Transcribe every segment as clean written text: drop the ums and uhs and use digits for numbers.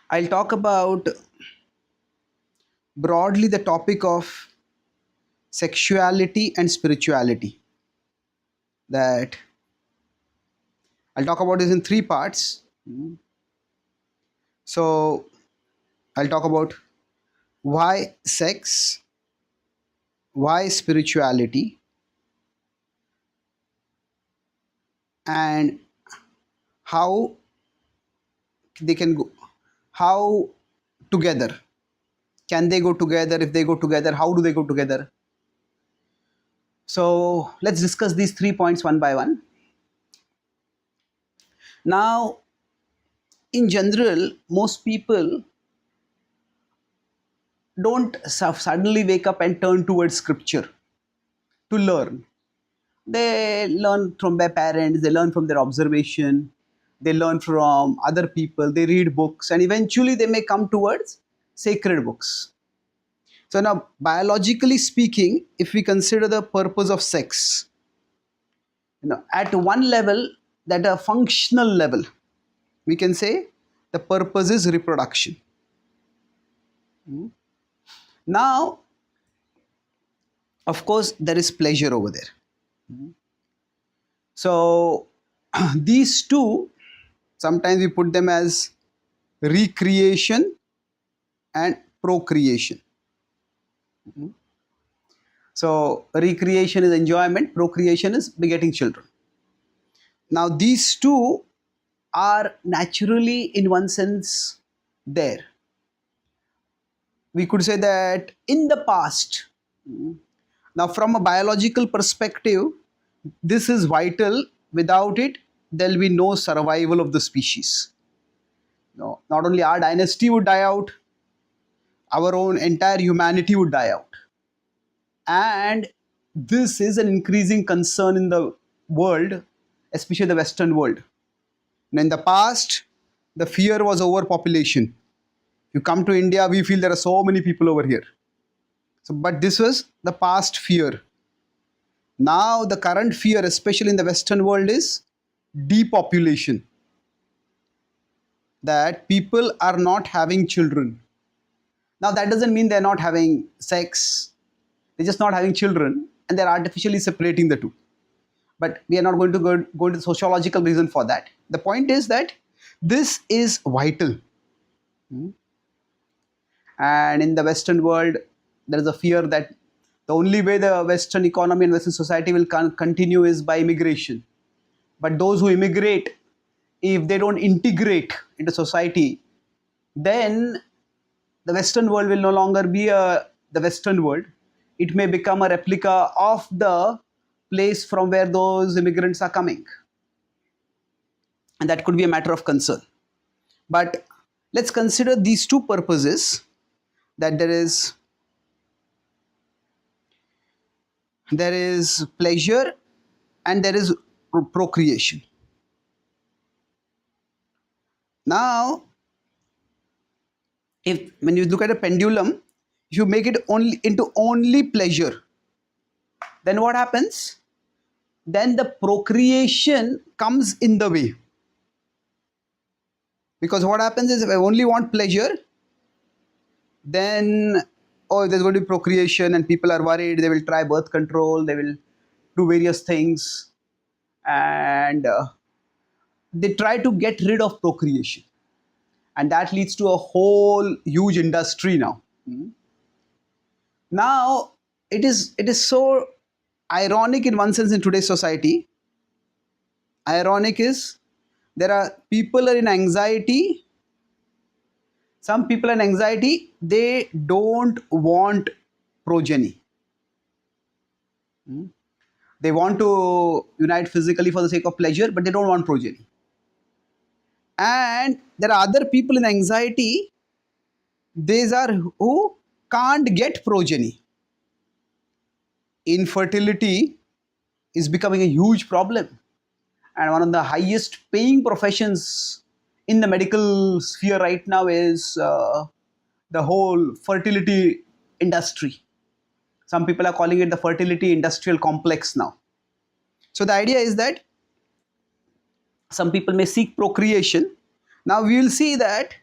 I'll talk about broadly the topic of sexuality and spirituality. That I'll talk about this in three parts. So I'll talk about why sex, why spirituality, and how they can go, how together. Can they go together? If they go together, how do they go together? So let's discuss these 3 points one by one. Now, in general, most people don't suddenly wake up and turn towards scripture to learn. They learn from their parents, they learn from their observation, they learn from other people, they read books, and eventually they may come towards sacred books. So, now, biologically speaking, if we consider the purpose of sex, at one level, at a functional level, we can say the purpose is reproduction. Now, of course, there is pleasure over there. So, these two, sometimes we put them as recreation and procreation. So, recreation is enjoyment, procreation is begetting children. Now, these two are naturally, in one sense, there. We could say that in the past, now from a biological perspective, this is vital. Without it, there will be no survival of the species. No, not only our dynasty would die out, our own entire humanity would die out. And this is an increasing concern in the world, especially the Western world. And in the past, the fear was overpopulation. You come to India, we feel there are so many people over here. So, but this was the past fear. Now, the current fear, especially in the Western world, is depopulation. That people are not having children. Now, that doesn't mean they're not having sex, they're just not having children, and they're artificially separating the two. But we are not going to go into the sociological reason for that. The point is that this is vital. And in the Western world, there is a fear that the only way the Western economy and Western society will continue is by immigration. But those who immigrate, if they don't integrate into society, then the Western world will no longer be the Western world. It may become a replica of the place from where those immigrants are coming. And that could be a matter of concern. But let's consider these two purposes, that there is pleasure and there is procreation. Now, if when you look at a pendulum, if you make it only into only pleasure, then what happens? Then the procreation comes in the way. Because what happens is, if I only want pleasure, then there's going to be procreation and people are worried, they will try birth control, they will do various things, and they try to get rid of procreation, and that leads to a whole huge industry now. Now it is so ironic in one sense in today's society. Ironic is, there are people are in anxiety. Some people in anxiety, they don't want progeny. They want to unite physically for the sake of pleasure, but they don't want progeny. And there are other people in anxiety, these are who can't get progeny. Infertility is becoming a huge problem, and one of the highest paying professions in the medical sphere right now is the whole fertility industry. Some people are calling it the fertility industrial complex now. So the idea is that some people may seek procreation. Now we will see that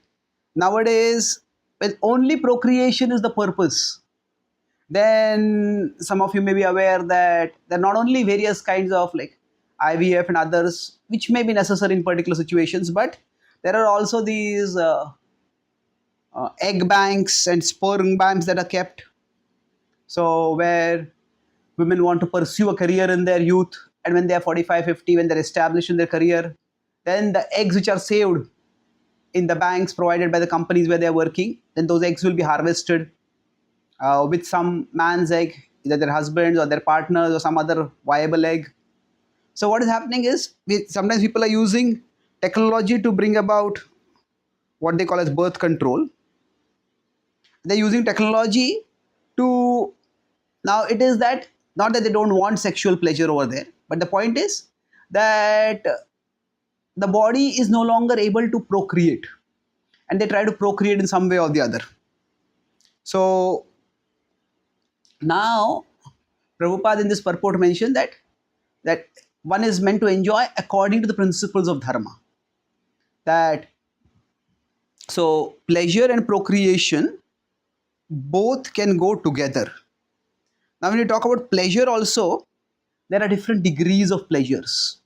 Nowadays, when only procreation is the purpose, then some of you may be aware that there are not only various kinds of like IVF and others which may be necessary in particular situations, but there are also these egg banks and sperm banks that are kept. So where women want to pursue a career in their youth, and when they are 45, 50, when they're established in their career, then the eggs which are saved in the banks provided by the companies where they're working, then those eggs will be harvested with some man's egg, either their husbands or their partners or some other viable egg. So what is happening is sometimes people are using technology to bring about what they call as birth control. They're using technology to, now it is that not that they don't want sexual pleasure over there, but the point is that the body is no longer able to procreate, and they try to procreate in some way or the other. So now Prabhupada in this purport mentioned that one is meant to enjoy according to the principles of dharma. That so pleasure and procreation both can go together. Now when you talk about pleasure also, there are different degrees of pleasures,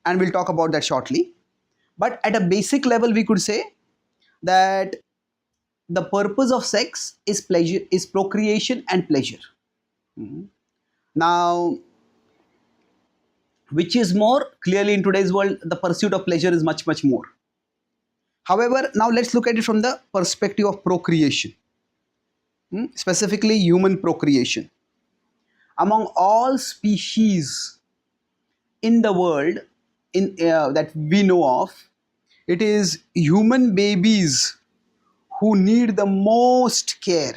and we'll talk about that shortly. But at a basic level, we could say that the purpose of sex is pleasure, is procreation and pleasure. Now, which is more clearly in today's world, the pursuit of pleasure is much, much more. However, now let's look at it from the perspective of procreation, specifically human procreation. Among all species in the world that we know of, it is human babies who need the most care.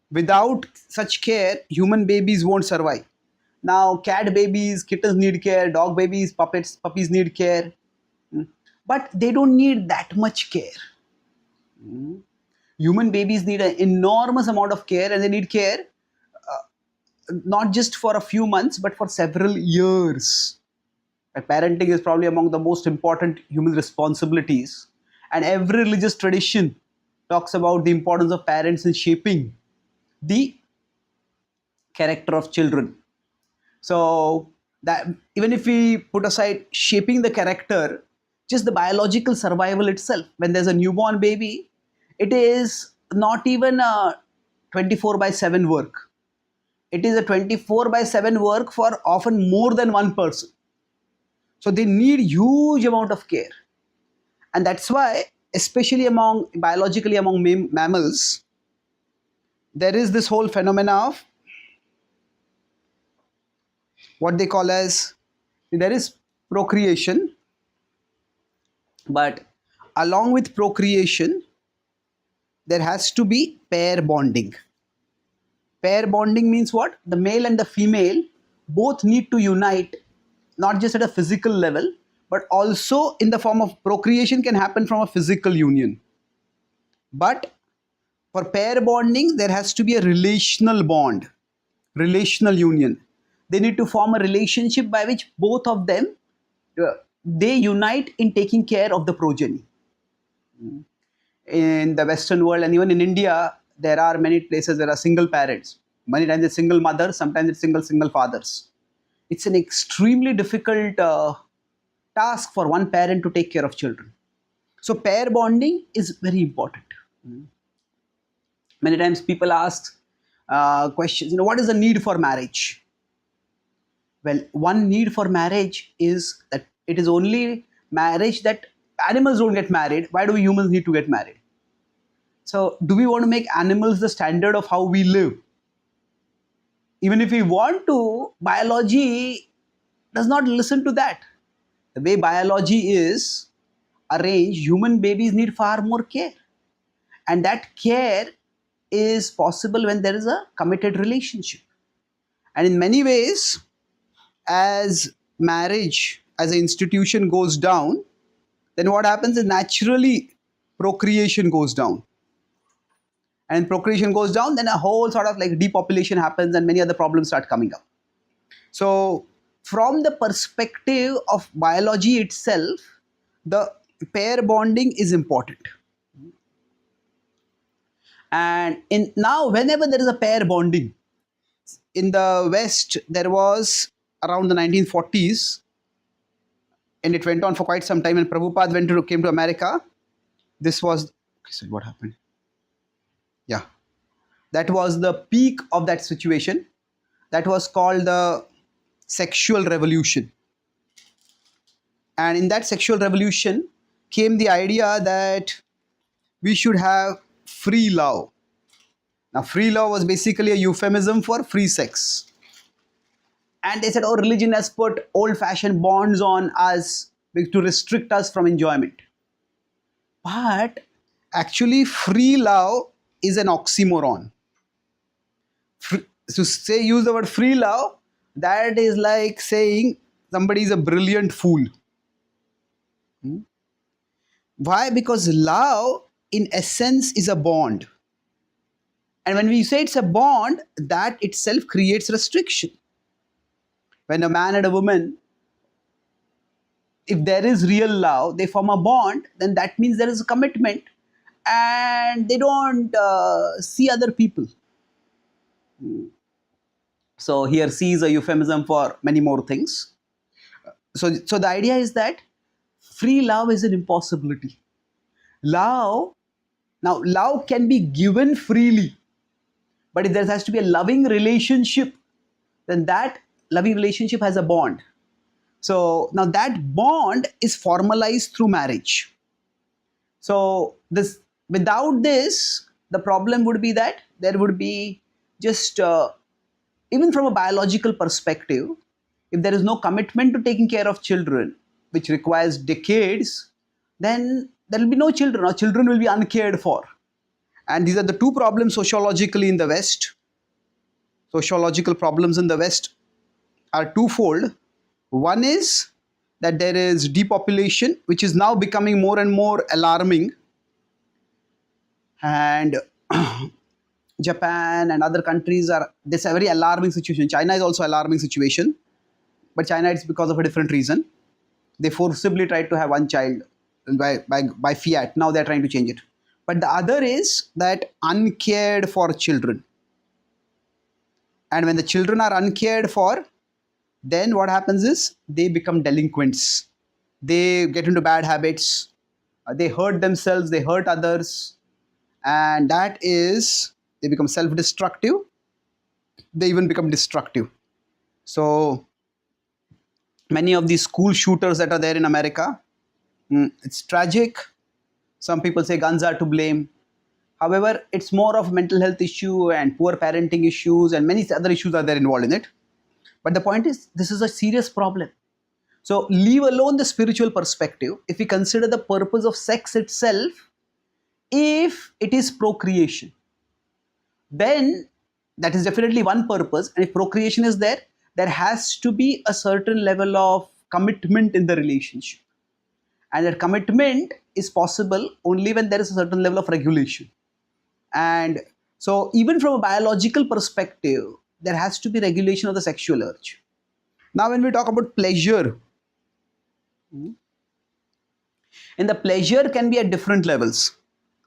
Without such care, human babies won't survive. Now, cat babies, kittens need care, dog babies, puppies need care, but they don't need that much care. Human babies need an enormous amount of care, and they need care not just for a few months, but for several years. Parenting is probably among the most important human responsibilities, and every religious tradition talks about the importance of parents in shaping the character of children. So that even if we put aside shaping the character, just the biological survival itself, when there's a newborn baby, it is not even a 24/7 work. It is a 24/7 work for often more than one person. So they need huge amount of care. And that's why, especially biologically among mammals, there is this whole phenomena of what they call as, there is procreation, but along with procreation, there has to be pair bonding. Pair bonding means what? The male and the female both need to unite, not just at a physical level, but also in the form of procreation can happen from a physical union. But for pair bonding, there has to be a relational bond, relational union. They need to form a relationship by which both of them, they unite in taking care of the progeny. In the Western world and even in India, there are many places there are single parents. Many times it's single mothers, sometimes it's single fathers. It's an extremely difficult task for one parent to take care of children. So pair bonding is very important. Many times people ask questions, what is the need for marriage? Well, one need for marriage is that it is only marriage that animals don't get married. Why do we humans need to get married? So do we want to make animals the standard of how we live? Even if we want to, biology does not listen to that. The way biology is arranged, human babies need far more care. And that care is possible when there is a committed relationship. And in many ways, as marriage as an institution goes down, then what happens is naturally procreation goes down. And procreation goes down, then a whole sort of like depopulation happens and many other problems start coming up. So from the perspective of biology itself, the pair bonding is important. And in now, whenever there is a pair bonding, in the West, there was around the 1940s, and it went on for quite some time. And Prabhupada came to America. This was, okay, so what happened? Yeah, that was the peak of that situation. That was called the sexual revolution. And in that sexual revolution came the idea that we should have free love. Now, free love was basically a euphemism for free sex. And they said, oh, religion has put old fashioned bonds on us to restrict us from enjoyment. But actually, free love is an oxymoron. To say, use the word free love, that is like saying somebody is a brilliant fool. Why? Because love, in essence, is a bond. And when we say it's a bond, that itself creates restriction. When a man and a woman, if there is real love, they form a bond, then that means there is a commitment and they don't see other people. So here C is a euphemism for many more things. So the idea is that free love is an impossibility. Love, now love can be given freely, but if there has to be a loving relationship, then that loving relationship has a bond. So now that bond is formalized through marriage. So this, without this, the problem would be that there would be just even from a biological perspective, if there is no commitment to taking care of children, which requires decades, then there will be no children, or children will be uncared for. And these are the two problems sociologically in the West. Sociological problems in the West are twofold. One is that there is depopulation, which is now becoming more and more alarming. And Japan and other countries are, this a very alarming situation. China is also alarming situation, but China, it's because of a different reason. They forcibly tried to have one child by fiat. Now they're trying to change it. But the other is that uncared for children. And when the children are uncared for, then what happens is they become delinquents. They get into bad habits. They hurt themselves. They hurt others. And that is, they become self-destructive. They even become destructive. So many of these school shooters that are there in America, it's tragic. Some people say guns are to blame. However, it's more of mental health issue and poor parenting issues, and many other issues are there involved in it. But the point is, this is a serious problem. So leave alone the spiritual perspective. If we consider the purpose of sex itself, if it is procreation, then that is definitely one purpose. And if procreation is there, there has to be a certain level of commitment in the relationship. And that commitment is possible only when there is a certain level of regulation. And so even from a biological perspective, there has to be regulation of the sexual urge. Now when we talk about pleasure, and the pleasure can be at different levels.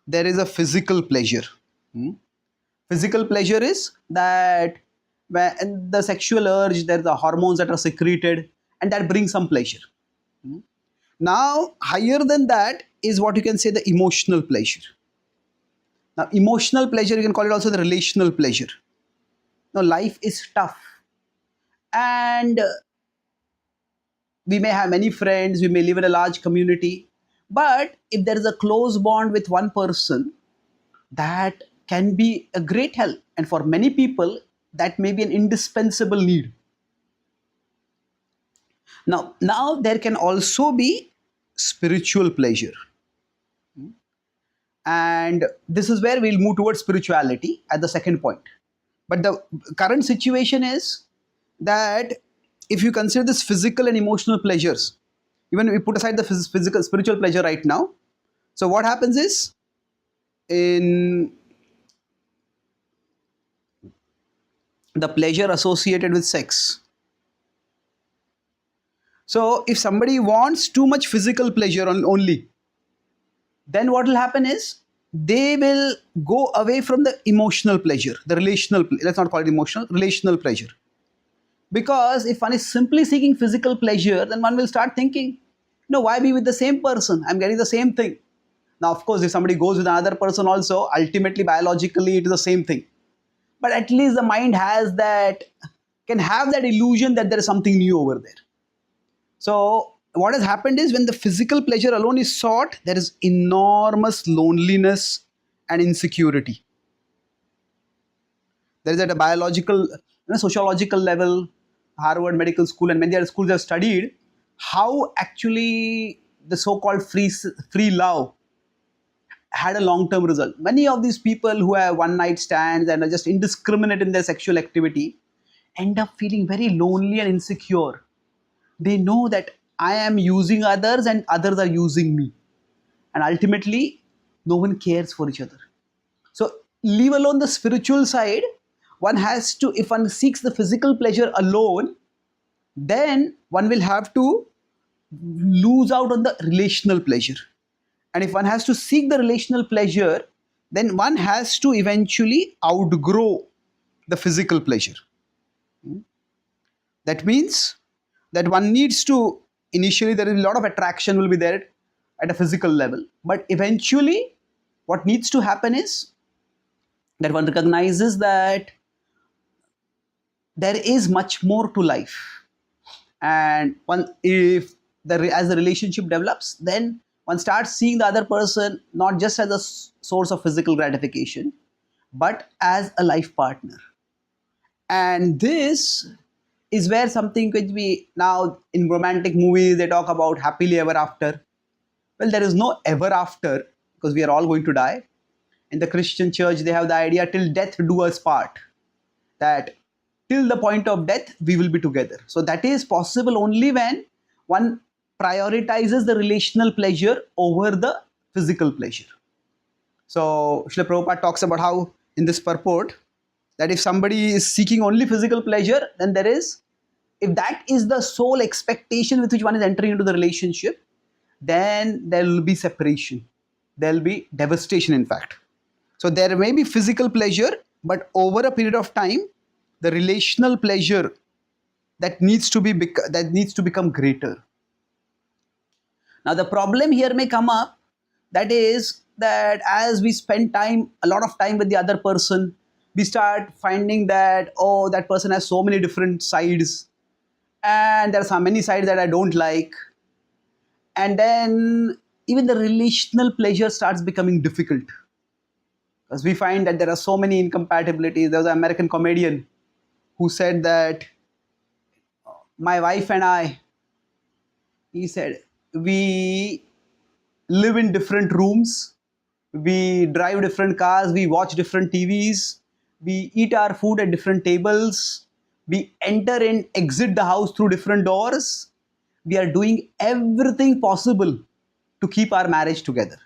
There is a physical pleasure. Physical pleasure is that when the sexual urge, there are the hormones that are secreted, and that brings some pleasure. Now, higher than that is what you can say the emotional pleasure. Now, emotional pleasure, you can call it also the relational pleasure. Now, life is tough. And we may have many friends, we may live in a large community. But if there is a close bond with one person, that can be a great help. And for many people, that may be an indispensable need. Now there can also be spiritual pleasure. And this is where we'll move towards spirituality at the second point. But the current situation is that if you consider this physical and emotional pleasures, even we put aside the physical, spiritual pleasure right now. So what happens is, in the pleasure associated with sex. So if somebody wants too much physical pleasure only, then what will happen is they will go away from the emotional pleasure, the relational, let's not call it emotional, relational pleasure. Because if one is simply seeking physical pleasure, then one will start thinking, no, why be with the same person? I'm getting the same thing. Now, of course, if somebody goes with another person also, ultimately, biologically, it is the same thing. But at least the mind has that, can have that illusion that there is something new over there. So, what has happened is when the physical pleasure alone is sought, there is enormous loneliness and insecurity. There is at a biological, sociological level, Harvard Medical School and many other schools have studied how actually the so-called free love had a long-term result. Many of these people who have one-night stands and are just indiscriminate in their sexual activity end up feeling very lonely and insecure. They know that I am using others and others are using me. And ultimately, no one cares for each other. So, leave alone the spiritual side, one has to, if one seeks the physical pleasure alone, then one will have to lose out on the relational pleasure. And if one has to seek the relational pleasure, then one has to eventually outgrow the physical pleasure. That means that one needs to, initially there is a lot of attraction will be there at a physical level, but eventually what needs to happen is that one recognizes that there is much more to life. And one, if as the relationship develops, then one starts seeing the other person not just as a source of physical gratification, but as a life partner. And this is where something could be, now in romantic movies they talk about happily ever after. Well, there is no ever after, because we are all going to die. In the Christian church they have the idea till death do us part, that till the point of death we will be together. So that is possible only when one prioritizes the relational pleasure over the physical pleasure. So Srila Prabhupada talks about how in this purport that if somebody is seeking only physical pleasure, then there is, if that is the sole expectation with which one is entering into the relationship, then there will be separation. There will be devastation, in fact. So there may be physical pleasure, but over a period of time, the relational pleasure that needs to become greater. Now the problem here may come up, that is that as we spend time, a lot of time with the other person, we start finding that, oh, that person has so many different sides, and there are so many sides that I don't like, and then even the relational pleasure starts becoming difficult, because we find that there are so many incompatibilities. There was an American comedian who said that my wife and I, he said, we live in different rooms, we drive different cars, we watch different TVs, we eat our food at different tables, we enter and exit the house through different doors. We are doing everything possible to keep our marriage together.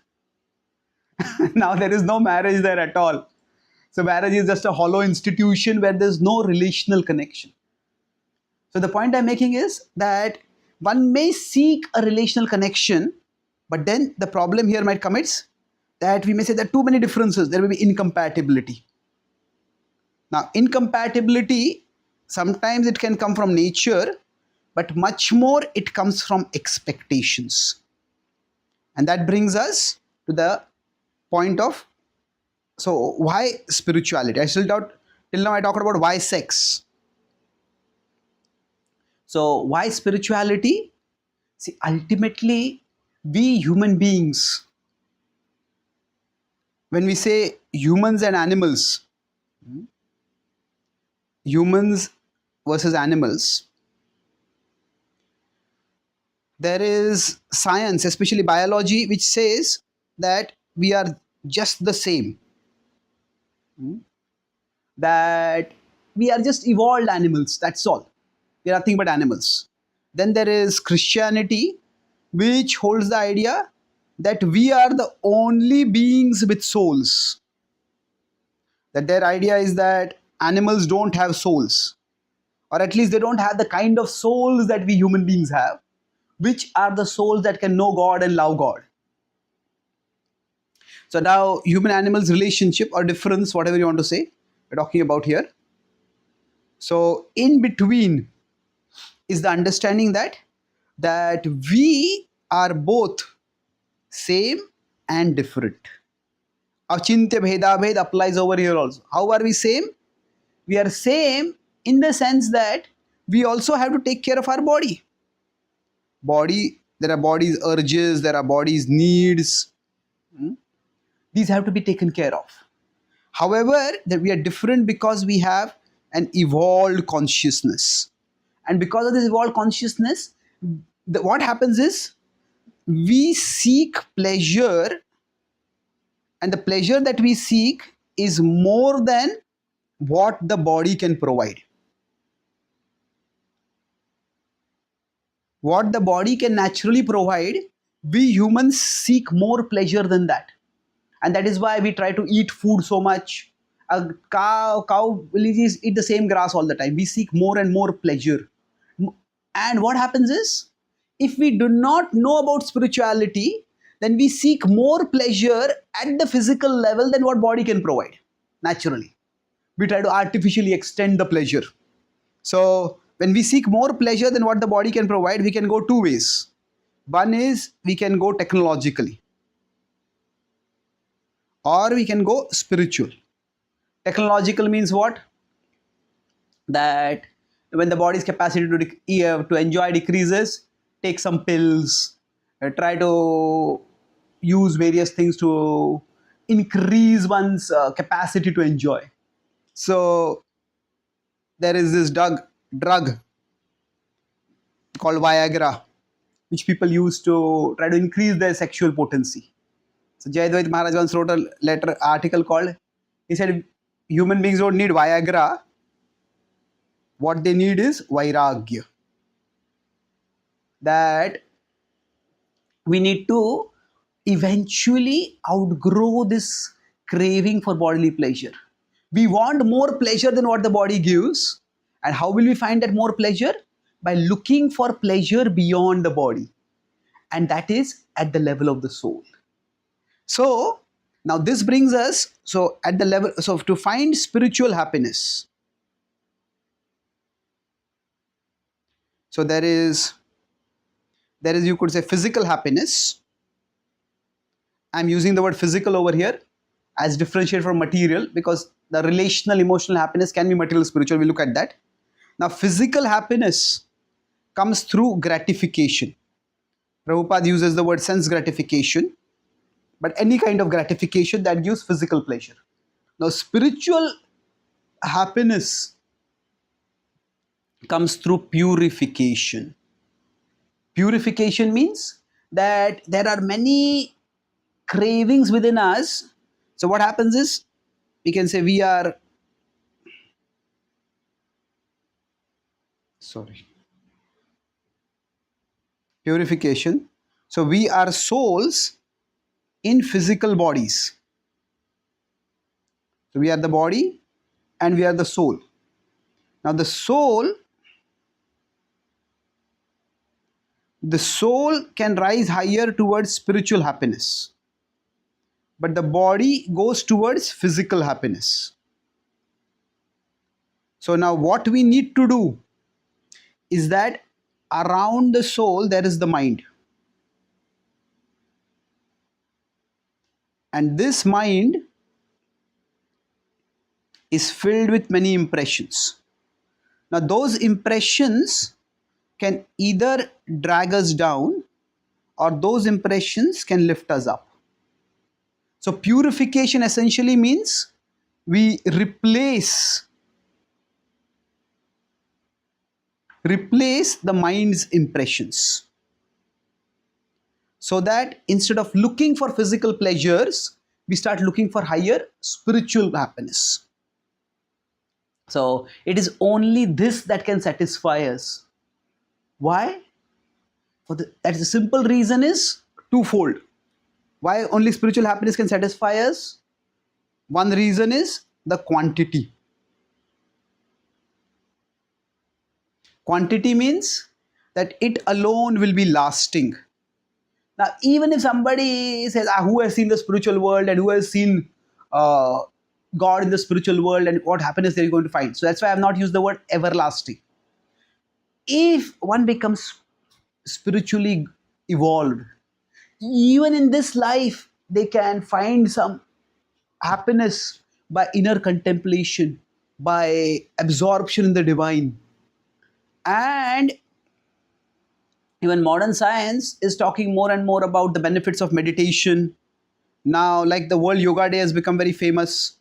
Now there is no marriage there at all. So marriage is just a hollow institution where there's no relational connection. So the point I'm making is that one may seek a relational connection, but then the problem here might come is that we may say there are too many differences. There will be incompatibility. Now, incompatibility, sometimes it can come from nature, but much more it comes from expectations. And that brings us to the point of, so why spirituality? I still doubt, till now I talked about why sex. So why spirituality? See, ultimately, we human beings, when we say humans and animals, humans versus animals, there is science, especially biology, which says that we are just the same, that we are just evolved animals, that's all. We are nothing but animals. Then there is Christianity, which holds the idea that we are the only beings with souls. That their idea is that animals don't have souls, or at least they don't have the kind of souls that we human beings have, which are the souls that can know God and love God. So now human animals relationship or difference, whatever you want to say, we're talking about here. So in between is the understanding that we are both same and different. Achintya bheda bhed applies over here also. How are we same? We are same in the sense that we also have to take care of our body. There are body's urges, there are body's needs. These have to be taken care of. However, that we are different because we have an evolved consciousness. And because of this evolved consciousness, what happens is we seek pleasure, and the pleasure that we seek is more than what the body can provide. What the body can naturally provide, we humans seek more pleasure than that. And that is why we try to eat food so much. A cow villages eat the same grass all the time. We seek more and more pleasure. And what happens is, if we do not know about spirituality, then we seek more pleasure at the physical level than what body can provide naturally. We try to artificially extend the pleasure. So when we seek more pleasure than what the body can provide, we can go two ways. One is we can go technologically, or we can go spiritual. Technological means what? That when the body's capacity to enjoy decreases, take some pills, try to use various things to increase one's capacity to enjoy. So there is this drug called Viagra, which people use to try to increase their sexual potency. So Jayadvaita Maharaj once wrote a article called, he said, human beings don't need Viagra, what they need is Vairagya. That we need to eventually outgrow this craving for bodily pleasure. We want more pleasure than what the body gives. And how will we find that more pleasure? By looking for pleasure beyond the body. And that is at the level of the soul. So now this brings us, so at the level, so to find spiritual happiness. So there is, you could say, physical happiness. I'm using the word physical over here as differentiated from material, because the relational emotional happiness can be material, spiritual. We look at that. Now physical happiness comes through gratification. Prabhupada uses the word sense gratification, but any kind of gratification that gives physical pleasure. Now spiritual happiness comes through purification. Purification means that there are many cravings within us. So what happens is, we can say we are, purification. So we are souls in physical bodies. So we are the body and we are the soul. Now the soul can rise higher towards spiritual happiness, but the body goes towards physical happiness. So now what we need to do is that around the soul there is the mind. And this mind is filled with many impressions. Now those impressions can either drag us down, or those impressions can lift us up. So purification essentially means we replace the mind's impressions, so that instead of looking for physical pleasures, we start looking for higher spiritual happiness. So it is only this that can satisfy us. Why? That the simple reason is twofold. Why only spiritual happiness can satisfy us? One reason is the quantity. Quantity means that it alone will be lasting. Now, even if somebody says, who has seen the spiritual world and who has seen uh, God in the spiritual world and what happiness they're going to find. So that's why I have not used the word everlasting. If one becomes spiritually evolved, even in this life, they can find some happiness by inner contemplation, by absorption in the divine. And even modern science is talking more and more about the benefits of meditation. Now, like the World Yoga Day has become very famous.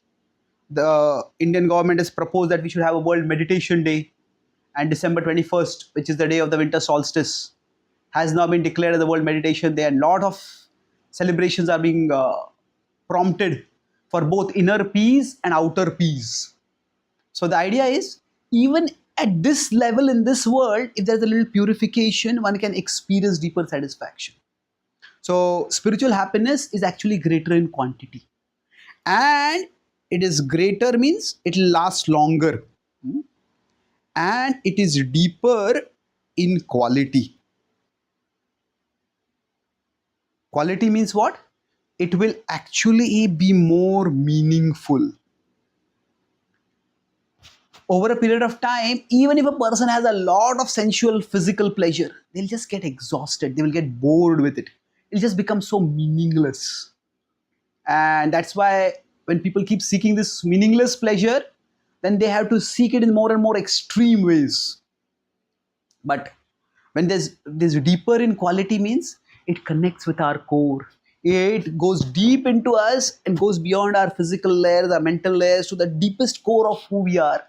The Indian government has proposed that we should have a World Meditation Day, and December 21st, which is the day of the winter solstice, has now been declared as the World Meditation Day, and a lot of celebrations are being prompted for both inner peace and outer peace. So the idea is, even at this level in this world, if there's a little purification, one can experience deeper satisfaction. So spiritual happiness is actually greater in quantity, and it is greater means it will last longer, and it is deeper in quality. Quality means what? It will actually be more meaningful. Over a period of time, even if a person has a lot of sensual physical pleasure, they'll just get exhausted, they will get bored with it. It'll just become so meaningless. And that's why when people keep seeking this meaningless pleasure, then they have to seek it in more and more extreme ways. But when there's deeper in quality means it connects with our core. It goes deep into us and goes beyond our physical layers, our mental layers, to the deepest core of who we are,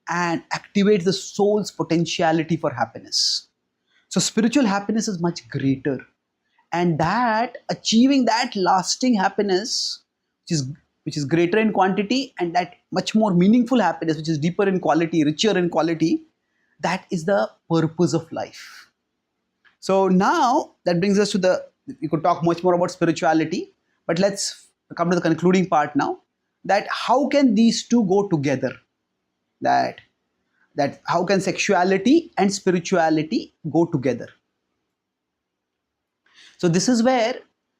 and activates the soul's potentiality for happiness. So spiritual happiness is much greater, and that achieving that lasting happiness, which is greater in quantity, and that much more meaningful happiness, which is deeper in quality, richer in quality, that is the purpose of life. So now that brings us to we could talk much more about spirituality, but let's come to the concluding part now, that how can these two go together? That how can sexuality and spirituality go together? So this is where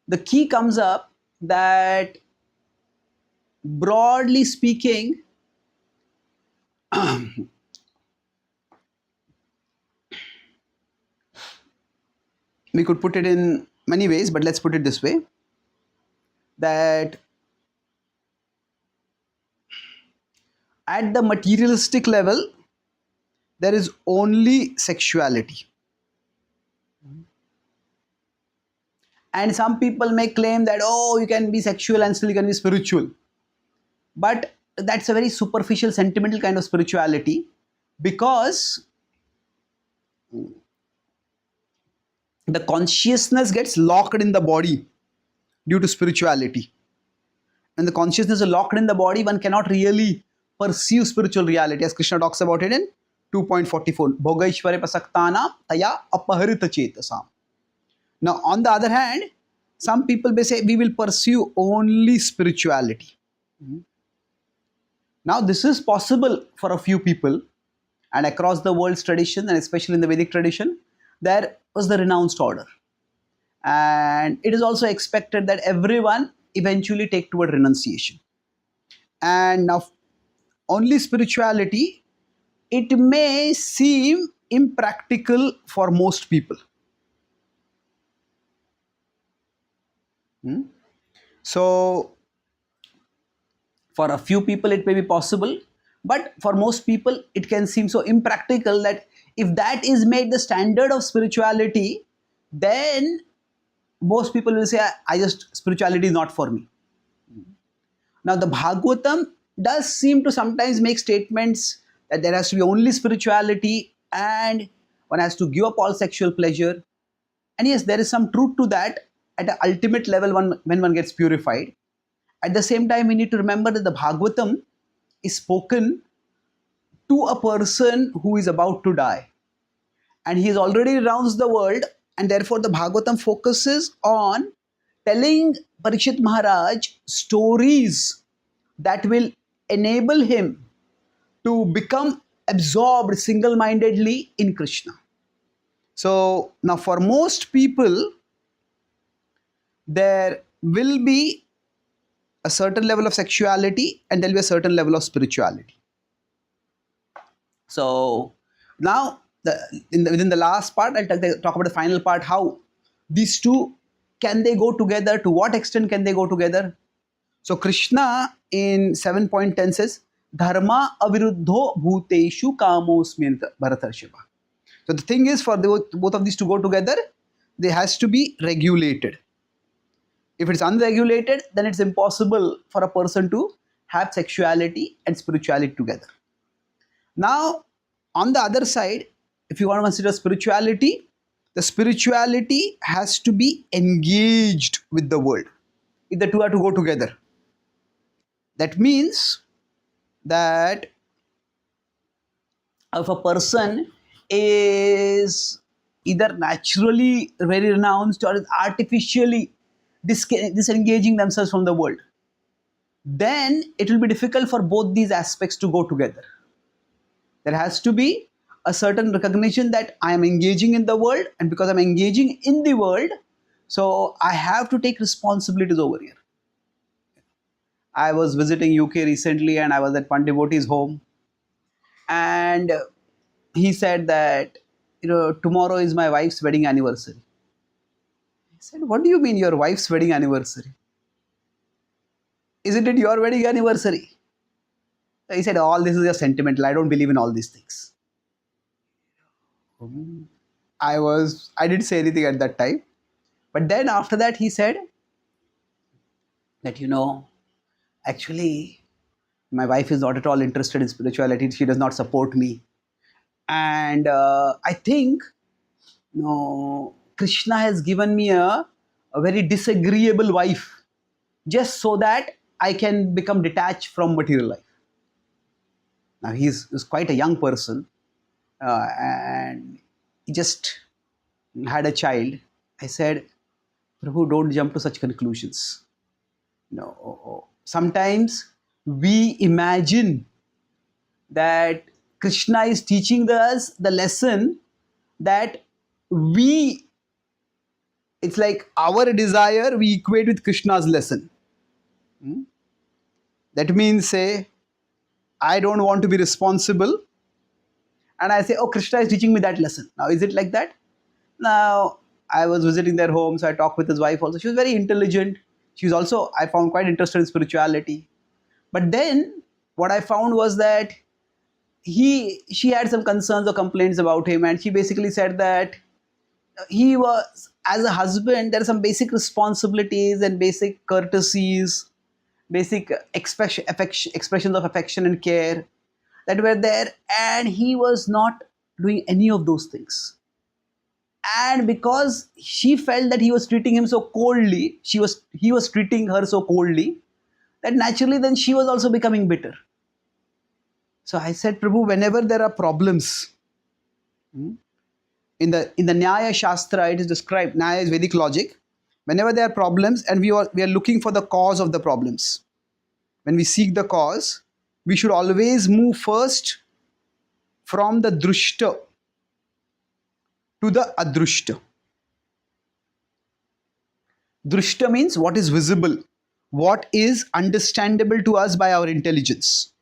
the key comes up, that broadly speaking, we could put it in many ways, but let's put it this way, that at the materialistic level, there is only sexuality. And some people may claim that, oh, you can be sexual and still you can be spiritual. But that's a very superficial, sentimental kind of spirituality, because the consciousness gets locked in the body due to spirituality. When the consciousness is locked in the body, one cannot really perceive spiritual reality, as Krishna talks about it in 2.44. Bhogaishware pasaktana taya apaharita chetasam. Now, on the other hand, some people may say we will pursue only spirituality. Now, this is possible for a few people, and across the world's tradition, and especially in the Vedic tradition, there was the renounced order. And it is also expected that everyone eventually take toward renunciation. And now, only spirituality, it may seem impractical for most people. So, for a few people it may be possible, but for most people it can seem so impractical that if that is made the standard of spirituality, then most people will say, spirituality is not for me. Now, the Bhagavatam does seem to sometimes make statements that there has to be only spirituality and one has to give up all sexual pleasure. And yes, there is some truth to that at the ultimate level when one gets purified. At the same time, we need to remember that the Bhagavatam is spoken to a person who is about to die. And he has already renounced the world, and therefore the Bhagavatam focuses on telling Parikshit Maharaj stories that will enable him to become absorbed single-mindedly in Krishna. So now for most people, there will be a certain level of sexuality and there will be a certain level of spirituality. So now, within the last part, I'll talk about the final part, how these two, can they go together? To what extent can they go together? So Krishna in 7.10 says, Dharma aviruddho bhuteshu kamosmi bharatarshava. So the thing is, for both of these to go together, they has to be regulated. If it's unregulated, then it's impossible for a person to have sexuality and spirituality together. Now, on the other side, if you want to consider spirituality, the spirituality has to be engaged with the world. If the two are to go together, that means that if a person is either naturally very renounced or is artificially disengaging themselves from the world, then it will be difficult for both these aspects to go together. There has to be a certain recognition that I am engaging in the world, and because I'm engaging in the world, so I have to take responsibilities over here. I was visiting UK recently and I was at one devotee's home, and he said that, tomorrow is my wife's wedding anniversary. I said, what do you mean your wife's wedding anniversary? Isn't it your wedding anniversary? He said, all this is just sentimental. I don't believe in all these things. I didn't say anything at that time. But then after that, he said that, actually, my wife is not at all interested in spirituality. She does not support me. And I think, Krishna has given me a very disagreeable wife just so that I can become detached from material life. Now, he's quite a young person and he just had a child. I said, Prabhu, don't jump to such conclusions. No, sometimes we imagine that Krishna is teaching us the lesson that it's like our desire we equate with Krishna's lesson. That means, say, I don't want to be responsible, and I say, oh, Krishna is teaching me that lesson. Now, is it like that? Now, I was visiting their home, so I talked with his wife also. She was very intelligent. She was also, I found, quite interested in spirituality. But then, what I found was that she had some concerns or complaints about him, and she basically said that he was, as a husband, there are some basic responsibilities and basic courtesies, basic expressions of affection and care that were there, and he was not doing any of those things. And because she felt that he was treating him so coldly, he was treating her so coldly, that naturally then she was also becoming bitter. So I said, Prabhu, whenever there are problems, in the Nyaya Shastra, it is described, Nyaya is Vedic logic, whenever there are problems and we are looking for the cause of the problems, when we seek the cause, we should always move first from the drushta to the adrushta. Drushta means what is visible, what is understandable to us by our intelligence.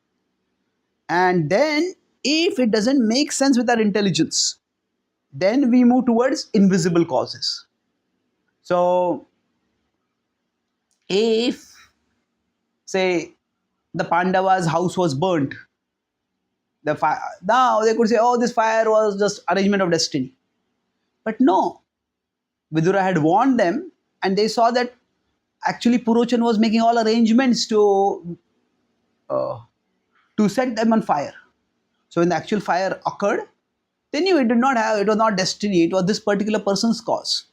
And then if it doesn't make sense with our intelligence, then we move towards invisible causes. So if, say, the Pandavas' house was burnt, now they could say, oh, this fire was just arrangement of destiny. But no, Vidura had warned them, and they saw that actually Purochan was making all arrangements to set them on fire. So when the actual fire occurred, they knew it was not destiny, it was this particular person's cause.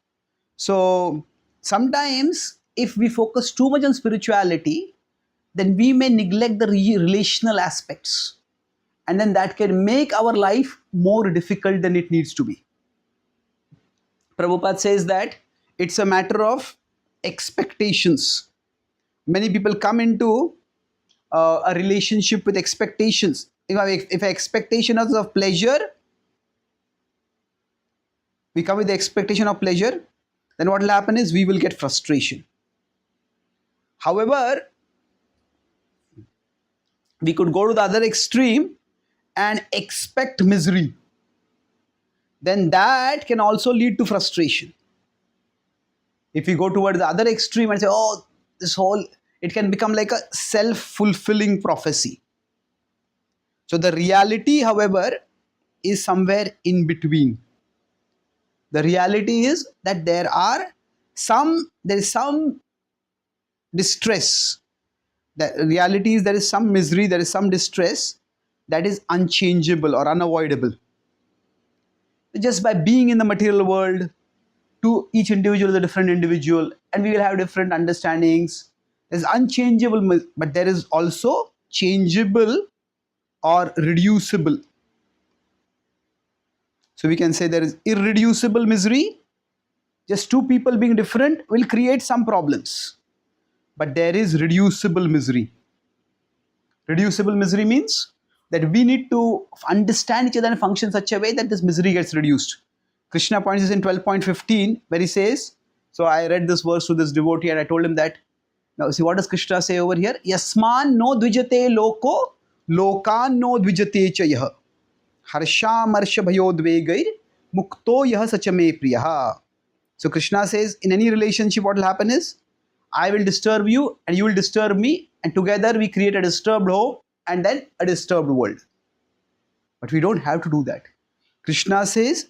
So sometimes if we focus too much on spirituality, then we may neglect the relational aspects, and then that can make our life more difficult than it needs to be. Prabhupada says that it's a matter of expectations. Many people come into a relationship with expectations. If expectation is of pleasure, we come with the expectation of pleasure, then what will happen is we will get frustration. However, we could go to the other extreme and expect misery. Then that can also lead to frustration. If we go towards the other extreme and say, oh, this whole, it can become like a self-fulfilling prophecy. So the reality, however, is somewhere in between. The reality is that there is some distress. The reality is there is some misery, there is some distress that is unchangeable or unavoidable. Just by being in the material world, to each individual is a different individual, and we will have different understandings. There's unchangeable, but there is also changeable or reducible. So we can say there is irreducible misery. Just two people being different will create some problems. But there is reducible misery. Reducible misery means that we need to understand each other and function in such a way that this misery gets reduced. Krishna points this in 12.15 where he says, so I read this verse to this devotee and I told him that, now see what does Krishna say over here? Yasman no dvijate loko, lokan no dvijate cha yah. Harsha marsha bhayodvegair, mukto yah sachame priyaha. So Krishna says, in any relationship what will happen is, I will disturb you and you will disturb me, and together we create a disturbed home and then a disturbed world. But we don't have to do that. Krishna says,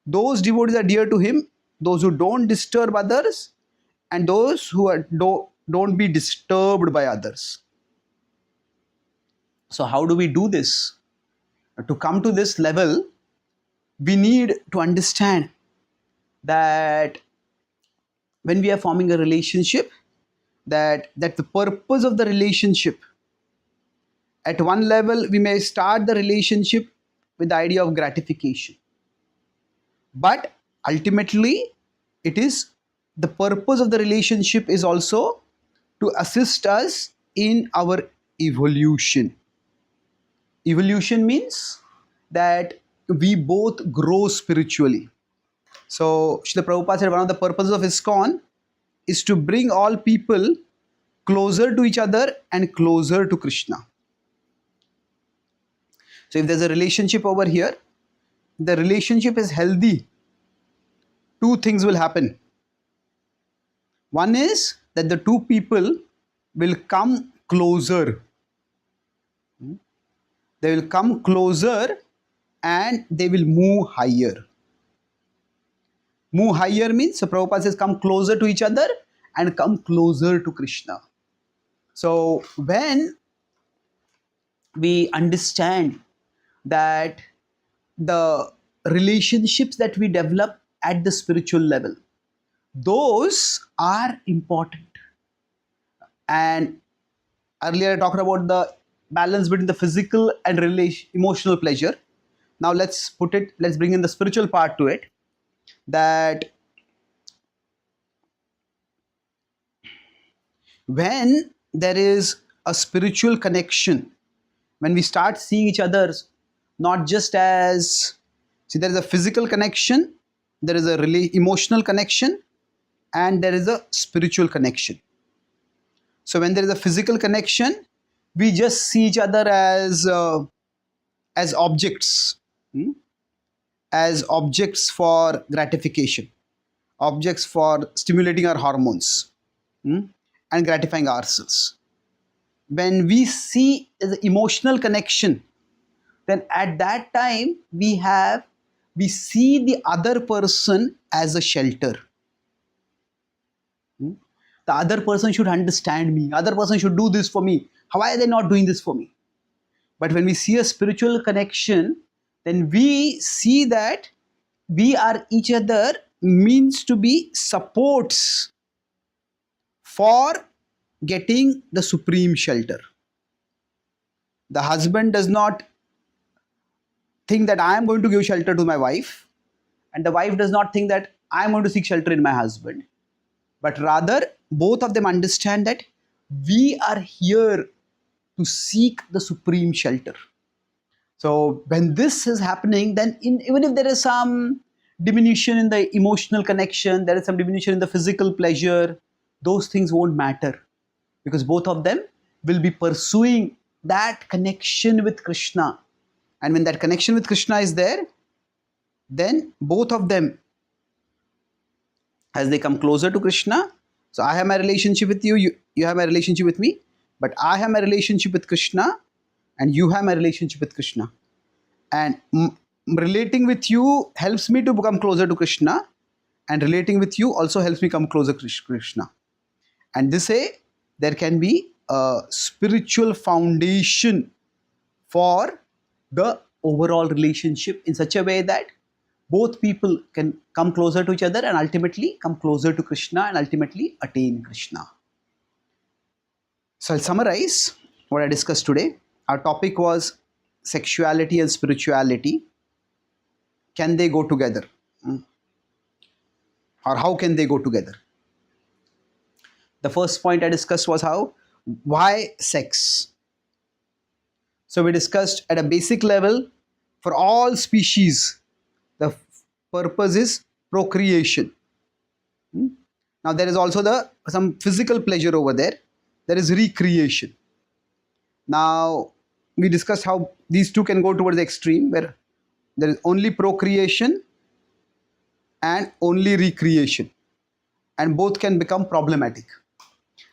those devotees are dear to him, those who don't disturb others and those who don't be disturbed by others. So how do we do this? To come to this level, we need to understand that when we are forming a relationship, that the purpose of the relationship, at one level we may start the relationship with the idea of gratification, but ultimately it is the purpose of the relationship is also to assist us in our evolution. Evolution means that we both grow spiritually. So Srila Prabhupada said one of the purposes of ISKCON is to bring all people closer to each other and closer to Krishna. So if there's a relationship over here, the relationship is healthy, two things will happen. One is that the two people will come closer. They will come closer and they will move higher. Move higher means, so Prabhupada says, come closer to each other and come closer to Krishna. So when we understand that the relationships that we develop at the spiritual level, those are important. And earlier I talked about the balance between the physical and emotional pleasure. Now let's bring in the spiritual part to it. That when there is a spiritual connection, when we start seeing each other not just as, see, there is a physical connection, there is a emotional connection, and there is a spiritual connection. So when there is a physical connection, we just see each other as objects, as objects for gratification, objects for stimulating our hormones and gratifying ourselves. When we see the emotional connection, then at that time we see the other person as a shelter. The other person should understand me, other person should do this for me. Why are they not doing this for me? But when we see a spiritual connection, then we see that we are each other means to be supports for getting the supreme shelter. The husband does not think that I am going to give shelter to my wife, and the wife does not think that I am going to seek shelter in my husband, but rather both of them understand that we are here to seek the supreme shelter. So when this is happening, then even if there is some diminution in the emotional connection, there is some diminution in the physical pleasure, those things won't matter. because both of them will be pursuing that connection with Krishna. And when that connection with Krishna is there, then both of them, as they come closer to Krishna, so I have my relationship with you, you have my relationship with me, but I have my relationship with Krishna and you have my relationship with Krishna. And relating with you helps me to become closer to Krishna, and relating with you also helps me come closer to Krishna. And this way, there can be a spiritual foundation for the overall relationship in such a way that both people can come closer to each other and ultimately come closer to Krishna and ultimately attain Krishna. So I'll summarize what I discussed today. Our topic was sexuality and spirituality. Can they go together? Or how can they go together? The first point I discussed was why sex? So we discussed at a basic level, for all species, the purpose is procreation. Now there is also some physical pleasure over there. There is recreation. Now we discussed how these two can go towards the extreme, where there is only procreation and only recreation, and both can become problematic.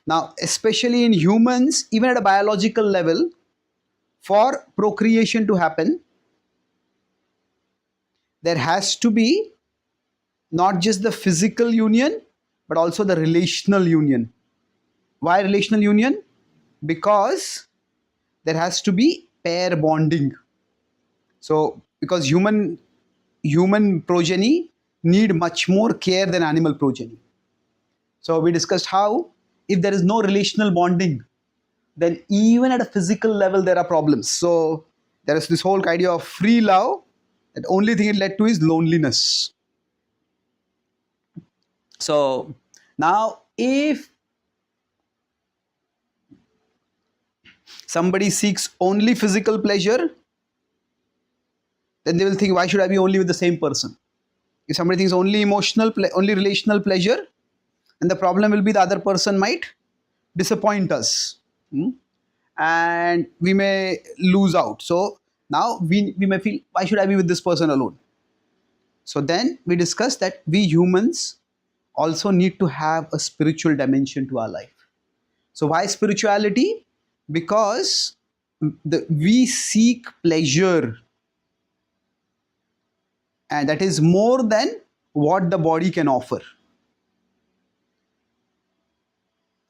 Now, especially in humans, even at a biological level, for procreation to happen, there has to be not just the physical union, but also the relational union. Why relational union? Because there has to be pair bonding. So, because human progeny need much more care than animal progeny. So we discussed how if there is no relational bonding, then even at a physical level there are problems. So there is this whole idea of free love, that only thing it led to is loneliness. So now if somebody seeks only physical pleasure, then they will think, why should I be only with the same person? If somebody thinks only only relational pleasure, then the problem will be the other person might disappoint us. And we may lose out. So now we may feel, why should I be with this person alone? So then we discussed that we humans also need to have a spiritual dimension to our life. So why spirituality? Because we seek pleasure, and that is more than what the body can offer.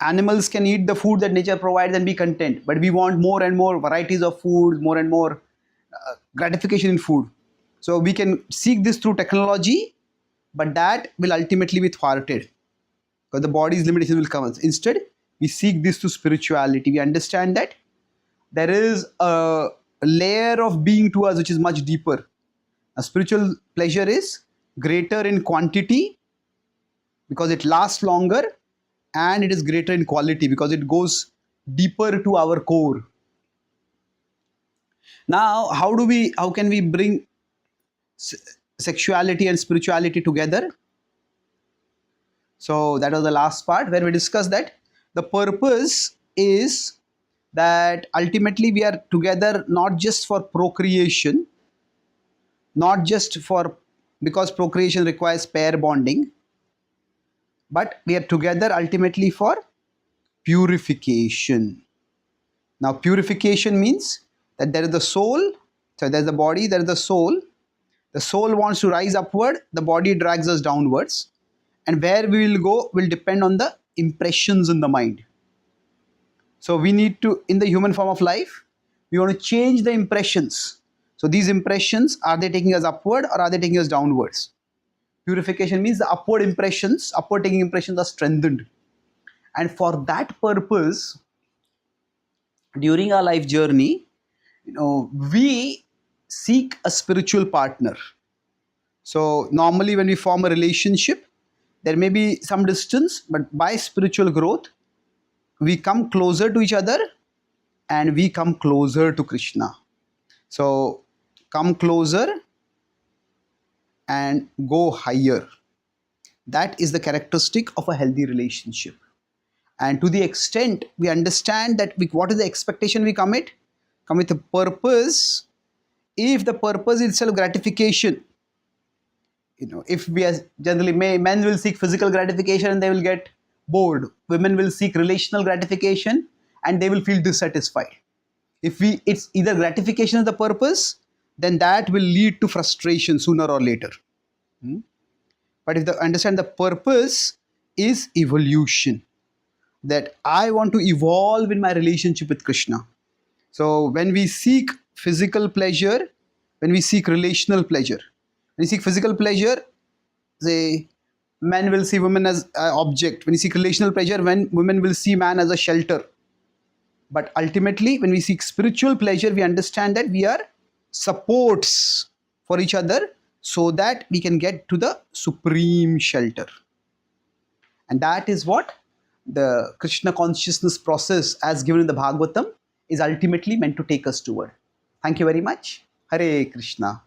Animals can eat the food that nature provides and be content, but we want more and more varieties of food, more and more gratification in food. So we can seek this through technology, but that will ultimately be thwarted because the body's limitations will come. Instead, we seek this through spirituality. We understand that there is a layer of being to us which is much deeper. A spiritual pleasure is greater in quantity because it lasts longer, and it is greater in quality because it goes deeper to our core. Now, how can we bring sexuality and spirituality together? So that was the last part where we discussed that the purpose is that ultimately we are together not just for procreation, not just for because procreation requires pair bonding, but we are together ultimately for purification. Now purification means that there is the soul, so there is the body, there is the soul. The soul wants to rise upward, the body drags us downwards, and where we will go will depend on the impressions in the mind. So we need to, in the human form of life, we want to change the impressions. So these impressions, are they taking us upward or are they taking us downwards? Purification means the upward taking impressions are strengthened. And for that purpose, during our life journey, we seek a spiritual partner. So normally when we form a relationship, there may be some distance, but by spiritual growth, we come closer to each other and we come closer to Krishna. So come closer and go higher. That is the characteristic of a healthy relationship. And to the extent we understand that what is the expectation we commit? Come with a purpose. If the purpose is self gratification, if we as generally men will seek physical gratification and they will get bored. Women will seek relational gratification and they will feel dissatisfied. If it's either gratification is the purpose, then that will lead to frustration sooner or later. But if they understand the purpose is evolution, that I want to evolve in my relationship with Krishna. So when we seek physical pleasure, when we seek relational pleasure, when we seek physical pleasure, say men will see women as an object. When we seek relational pleasure, when women will see man as a shelter. But ultimately, when we seek spiritual pleasure, we understand that we are supports for each other so that we can get to the supreme shelter. And that is what the Krishna consciousness process, as given in the Bhagavatam, is ultimately meant to take us toward. Thank you very much. Hare Krishna.